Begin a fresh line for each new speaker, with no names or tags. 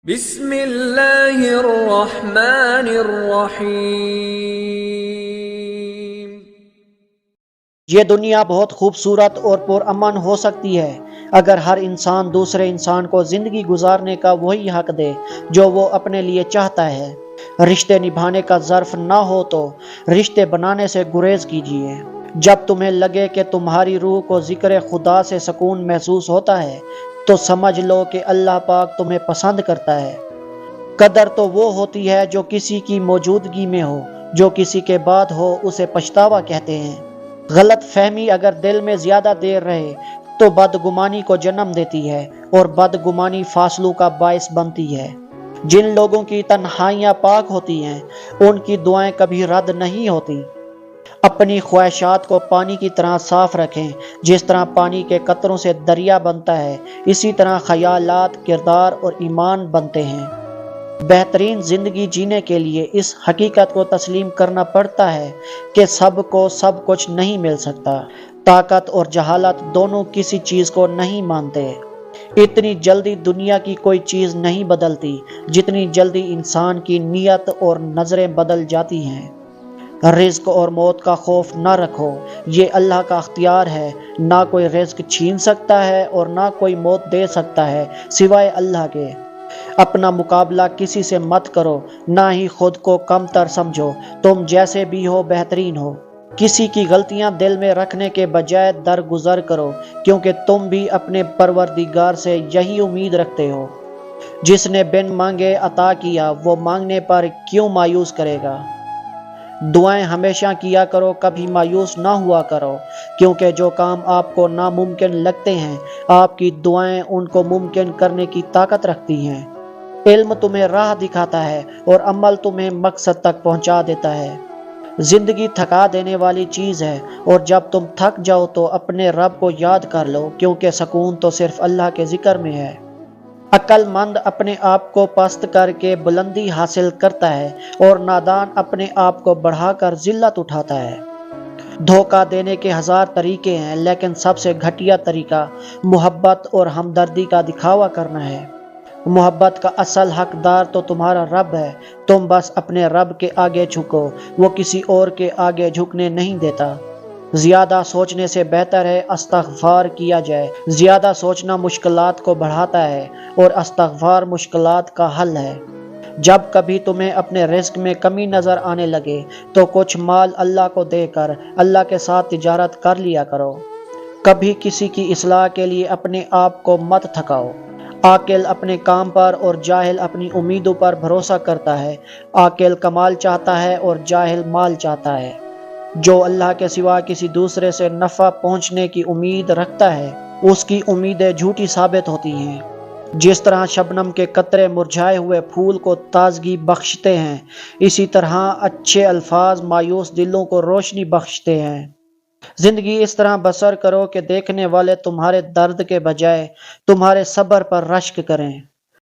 بسم اللہ الرحمن الرحیم۔
یہ دنیا بہت خوبصورت اور پرامن ہو سکتی ہے اگر ہر انسان دوسرے انسان کو زندگی گزارنے کا وہی حق دے جو وہ اپنے لیے چاہتا ہے۔ رشتے نبھانے کا ظرف نہ ہو تو رشتے بنانے سے گریز کیجیے۔ جب تمہیں لگے کہ تمہاری روح کو ذکر خدا سے سکون محسوس ہوتا ہے تو سمجھ لو کہ اللہ پاک تمہیں پسند کرتا ہے۔ قدر تو وہ ہوتی ہے جو کسی کی موجودگی میں ہو، جو کسی کے بعد ہو اسے پچھتاوا کہتے ہیں۔ غلط فہمی اگر دل میں زیادہ دیر رہے تو بدگمانی کو جنم دیتی ہے اور بدگمانی فاصلوں کا باعث بنتی ہے۔ جن لوگوں کی تنہائیاں پاک ہوتی ہیں ان کی دعائیں کبھی رد نہیں ہوتی۔ اپنی خواہشات کو پانی کی طرح صاف رکھیں۔ جس طرح پانی کے قطروں سے دریا بنتا ہے اسی طرح خیالات، کردار اور ایمان بنتے ہیں۔ بہترین زندگی جینے کے لیے اس حقیقت کو تسلیم کرنا پڑتا ہے کہ سب کو سب کچھ نہیں مل سکتا۔ طاقت اور جہالت دونوں کسی چیز کو نہیں مانتے۔ اتنی جلدی دنیا کی کوئی چیز نہیں بدلتی جتنی جلدی انسان کی نیت اور نظریں بدل جاتی ہیں۔ رزق اور موت کا خوف نہ رکھو، یہ اللہ کا اختیار ہے۔ نہ کوئی رزق چھین سکتا ہے اور نہ کوئی موت دے سکتا ہے سوائے اللہ کے۔ اپنا مقابلہ کسی سے مت کرو، نہ ہی خود کو کم تر سمجھو۔ تم جیسے بھی ہو بہترین ہو۔ کسی کی غلطیاں دل میں رکھنے کے بجائے درگزر کرو، کیونکہ تم بھی اپنے پروردگار سے یہی امید رکھتے ہو۔ جس نے بن مانگے عطا کیا وہ مانگنے پر کیوں مایوس کرے گا؟ دعائیں ہمیشہ کیا کرو، کبھی مایوس نہ ہوا کرو، کیونکہ جو کام آپ کو ناممکن لگتے ہیں آپ کی دعائیں ان کو ممکن کرنے کی طاقت رکھتی ہیں۔ علم تمہیں راہ دکھاتا ہے اور عمل تمہیں مقصد تک پہنچا دیتا ہے۔ زندگی تھکا دینے والی چیز ہے اور جب تم تھک جاؤ تو اپنے رب کو یاد کر لو، کیونکہ سکون تو صرف اللہ کے ذکر میں ہے۔ عقل مند اپنے آپ کو پست کر کے بلندی حاصل کرتا ہے اور نادان اپنے آپ کو بڑھا کر ذلت اٹھاتا ہے۔ دھوکہ دینے کے ہزار طریقے ہیں لیکن سب سے گھٹیا طریقہ محبت اور ہمدردی کا دکھاوا کرنا ہے۔ محبت کا اصل حقدار تو تمہارا رب ہے۔ تم بس اپنے رب کے آگے جھکو، وہ کسی اور کے آگے جھکنے نہیں دیتا۔ زیادہ سوچنے سے بہتر ہے استغفار کیا جائے۔ زیادہ سوچنا مشکلات کو بڑھاتا ہے اور استغفار مشکلات کا حل ہے۔ جب کبھی تمہیں اپنے رزق میں کمی نظر آنے لگے تو کچھ مال اللہ کو دے کر اللہ کے ساتھ تجارت کر لیا کرو۔ کبھی کسی کی اصلاح کے لیے اپنے آپ کو مت تھکاؤ۔ عاقل اپنے کام پر اور جاہل اپنی امیدوں پر بھروسہ کرتا ہے۔ عاقل کمال چاہتا ہے اور جاہل مال چاہتا ہے۔ جو اللہ کے سوا کسی دوسرے سے نفع پہنچنے کی امید رکھتا ہے اس کی امیدیں جھوٹی ثابت ہوتی ہیں۔ جس طرح شبنم کے قطرے مرجھائے ہوئے پھول کو تازگی بخشتے ہیں اسی طرح اچھے الفاظ مایوس دلوں کو روشنی بخشتے ہیں۔ زندگی اس طرح بسر کرو کہ دیکھنے والے تمہارے درد کے بجائے تمہارے صبر پر رشک کریں۔